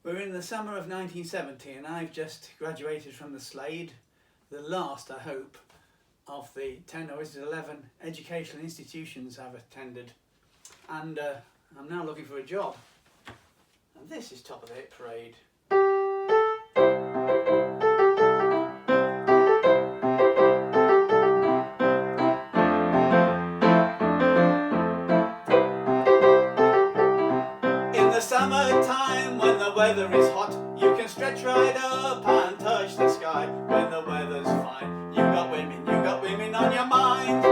We're in the summer of 1970 and I've just graduated from the Slade, the last, I hope, of the 10 or is it 11 educational institutions I've attended, and I'm now looking for a job. And this is Top of the Hit Parade. In the summertime when the weather is hot, you can stretch right up and touch the sky. When the weather's fine, you got women on your mind.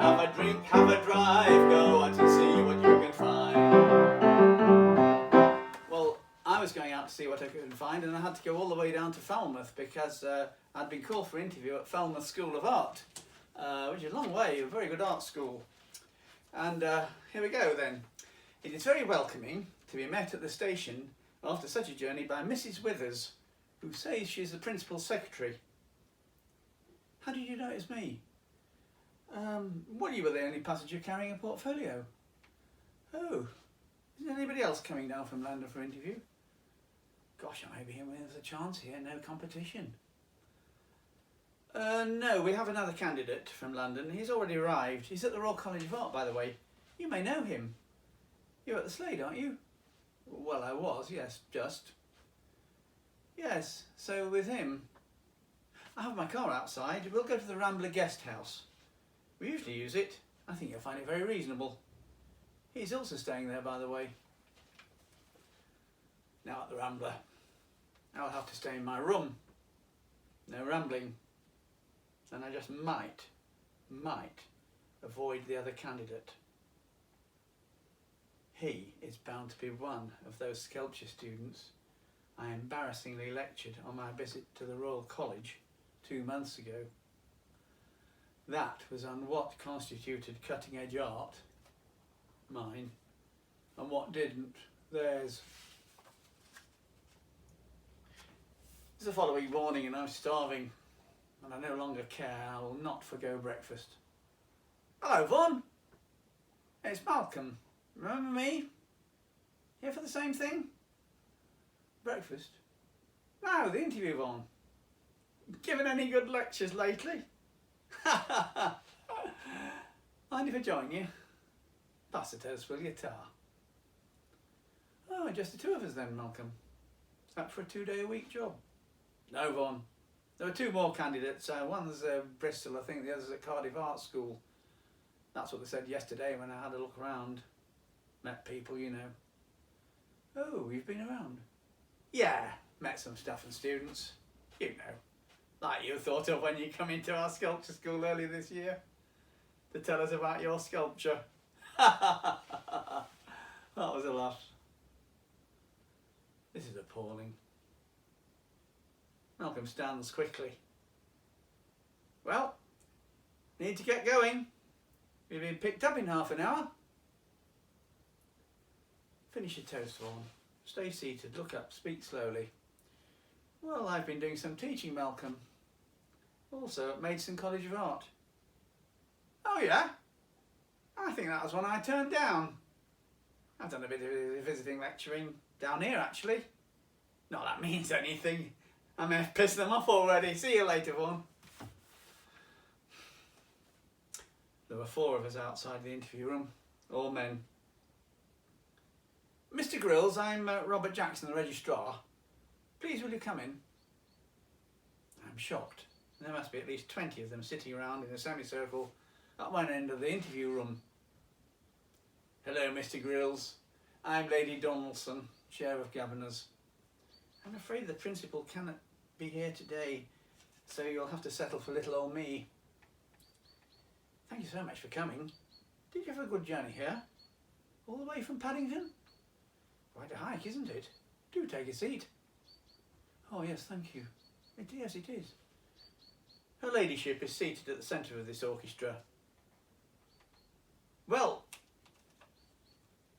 Have a drink, have a drive, go out and see what you can find. Well, I was going out to see what I could find, and I had to go all the way down to Falmouth because I'd been called for interview at Falmouth School of Art, which is a long way, a very good art school. And here we go then. It is very welcoming to be met at the station after such a journey by Mrs. Withers, who says she's the principal secretary. How did you know it was me? Well, you were the only passenger carrying a portfolio. Oh, is anybody else coming down from London for interview? Gosh, I may be in with a chance here, no competition. No, we have another candidate from London. He's already arrived. He's at the Royal College of Art, by the way. You may know him. You're at the Slade, aren't you? Well, I was, yes, just. Yes, so with him. I have my car outside. We'll go to the Rambler Guest House. We usually use it. I think you'll find it very reasonable. He's also staying there, by the way. Now at the Rambler. I'll have to stay in my room. No rambling. And I just might avoid the other candidate. He is bound to be one of those sculpture students I embarrassingly lectured on my visit to the Royal College 2 months ago. That was on what constituted cutting-edge art, mine, and what didn't, theirs. It's the following morning and I'm starving, and I no longer care. I will not forgo breakfast. Hello, Vaughan. It's Malcolm. Remember me? Here for the same thing? Breakfast? No, the interview, Vaughan. Given any good lectures lately? Mind if I join you? Pass the toast, will you, tar? Oh, just the two of us then, Malcolm. Is that for a 2-day-a-week job? No, Vaughan. There were 2 more candidates. One's Bristol, I think, the other's at Cardiff Art School. That's what they said yesterday when I had a look around. Met people, you know. Oh, you've been around? Yeah, met some staff and students. You know, like you thought of when you come into our sculpture school earlier this year to tell us about your sculpture. That was a laugh. This is appalling. Malcolm stands quickly. Well, need to get going. We've been picked up in half an hour. Finish your toast, Vaughan. Stay seated, look up, speak slowly. Well, I've been doing some teaching, Malcolm. Also at Maidstone College of Art. Oh yeah? I think that was one I turned down. I've done a bit of visiting lecturing down here, actually. Not that means anything. I may have pissed them off already. See you later, Vaughan. There were 4 of us outside the interview room, all men. Mr. Grills, I'm Robert Jackson, the registrar. Please will you come in? I'm shocked. There must be at least 20 of them sitting around in a semicircle at one end of the interview room. Hello, Mr. Grills. I'm Lady Donaldson, Chair of Governors. I'm afraid the principal cannot be here today, so you'll have to settle for little old me. Thank you so much for coming. Did you have a good journey here? All the way from Paddington? Quite a hike, isn't it? Do take a seat. Oh yes, thank you. Yes, it is. Her ladyship is seated at the centre of this orchestra. Well,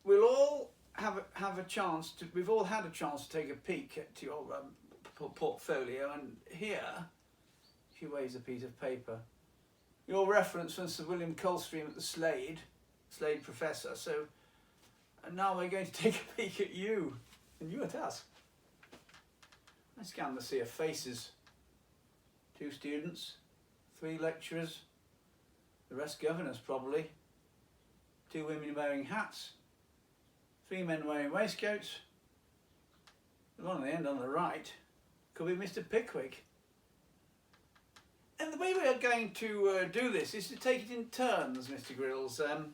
we'll all have a chance to. We've all had a chance to take a peek at your portfolio, and here, she waves a piece of paper. Your reference from Sir William Coldstream at the Slade Professor. So, and now we're going to take a peek at you. And you it has. I scanned the sea of faces. 2 students, 3 lecturers, the rest governors probably, 2 women wearing hats, 3 men wearing waistcoats. The one on the end on the right could be Mr. Pickwick. And the way we are going to do this is to take it in turns, Mr. Grills. And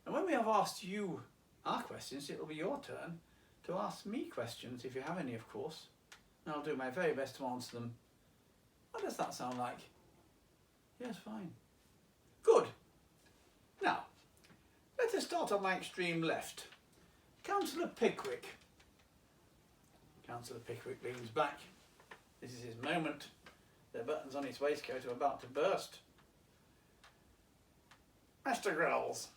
when we have asked you our questions, it'll be your turn to ask me questions, if you have any, of course. And I'll do my very best to answer them. What does that sound like? Yes, fine. Good. Now, let us start on my extreme left. Councillor Pickwick. Councillor Pickwick leans back. This is his moment. The buttons on his waistcoat are about to burst. Mr. Grills,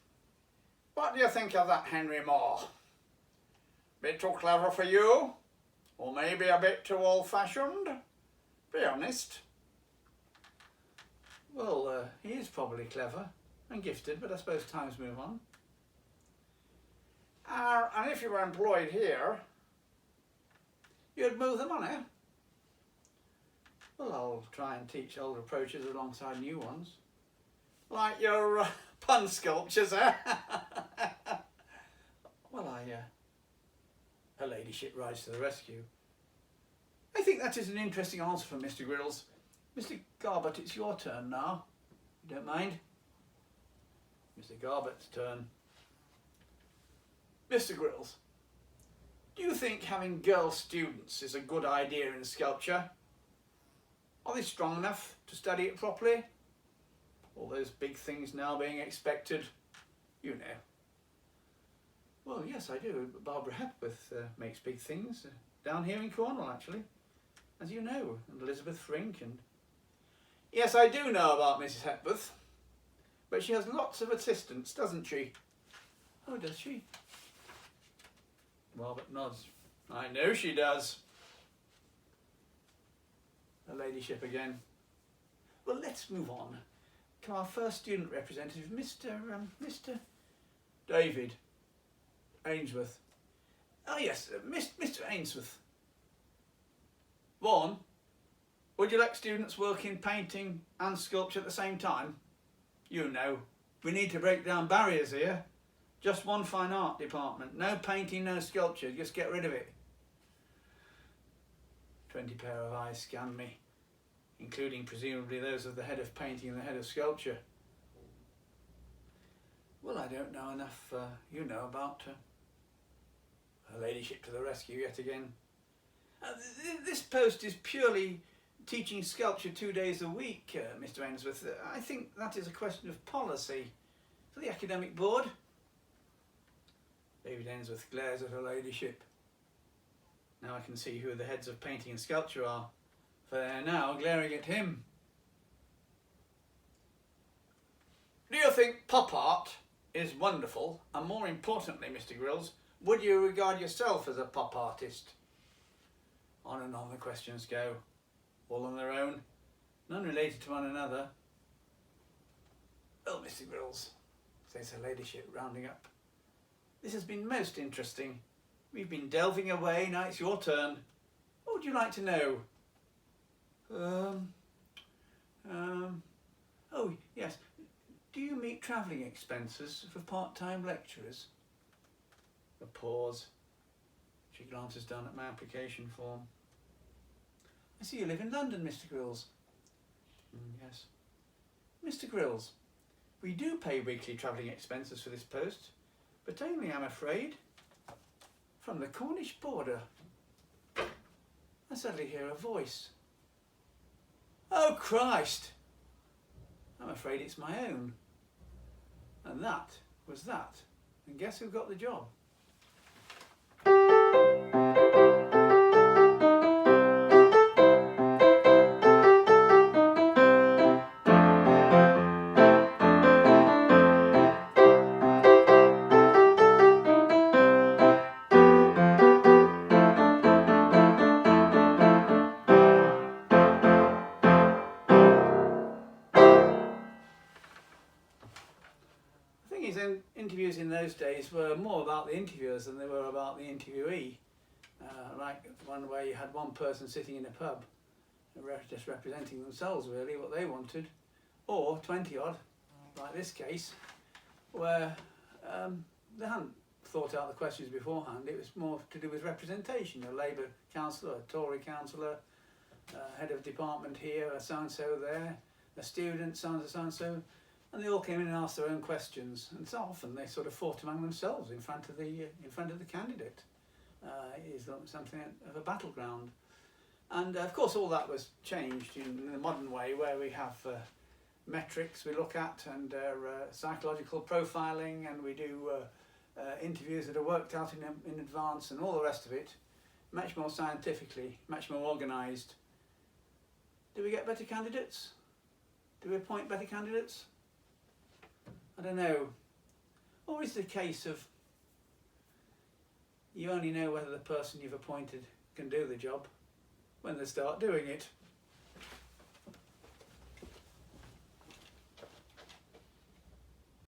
what do you think of that Henry Moore? Bit too clever for you? Or maybe a bit too old-fashioned? Be honest. Well, he is probably clever and gifted, but I suppose times move on. And if you were employed here, you'd move them on, eh? Well, I'll try and teach old approaches alongside new ones. Like your pun sculptures, eh? Well, her ladyship rides to the rescue. I think that is an interesting answer from Mr. Grills. Mr. Garbett, it's your turn now. You don't mind? Mr. Garbett's turn. Mr. Grills, do you think having girl students is a good idea in sculpture? Are they strong enough to study it properly? All those big things now being expected, you know. Well, yes, I do. Barbara Hepworth makes big things down here in Cornwall, actually, as you know, and Elizabeth Frink and... Yes, I do know about Mrs. Hepworth, but she has lots of assistants, doesn't she? Oh, does she? Robert nods. I know she does. Her ladyship again. Well, let's move on to our first student representative, Mr. David Ainsworth. Oh yes, Mr. Ainsworth. Vaughan, would you let students work in painting and sculpture at the same time? You know, we need to break down barriers here. Just one fine art department. No painting, no sculpture. Just get rid of it. 20 pair of eyes scanned me, including presumably those of the head of painting and the head of sculpture. Well, I don't know enough, you know, about her ladyship to the rescue yet again. This post is purely teaching sculpture 2 days a week, Mr. Ainsworth. I think that is a question of policy for the academic board. David Ainsworth glares at her ladyship. Now I can see who the heads of painting and sculpture are, for they are now glaring at him. Do you think pop art is wonderful? And more importantly, Mr. Grills, would you regard yourself as a pop artist? On and on the questions go, all on their own, none related to one another. Well, Mr. Grills, says her ladyship, rounding up, this has been most interesting. We've been delving away, now it's your turn. What would you like to know? Oh, yes. Do you meet travelling expenses for part-time lecturers? A pause. She glances down at my application form. I see you live in London, Mr. Grills. Yes. Mr. Grills, we do pay weekly travelling expenses for this post, but only, I'm afraid, from the Cornish border. I suddenly hear a voice. Oh, Christ! I'm afraid it's my own. And that was that. And guess who got the job? Interviews in those days were more about the interviewers than they were about the interviewee. like one where you had one person sitting in a pub just representing themselves really, what they wanted, or 20 odd, like this case, where they hadn't thought out the questions beforehand. It was more to do with representation, a Labour councillor, a Tory councillor, head of department here, a so-and-so there, a student, so-and-so, and they all came in and asked their own questions, and so often they sort of fought among themselves in front of the candidate. It is something of a battleground. And of course all that was changed in the modern way, where we have metrics we look at, and psychological profiling, and we do interviews that are worked out in advance, and all the rest of it, much more scientifically, much more organised. Do we get better candidates? Do we appoint better candidates? I don't know. Or is it a case of you only know whether the person you've appointed can do the job when they start doing it?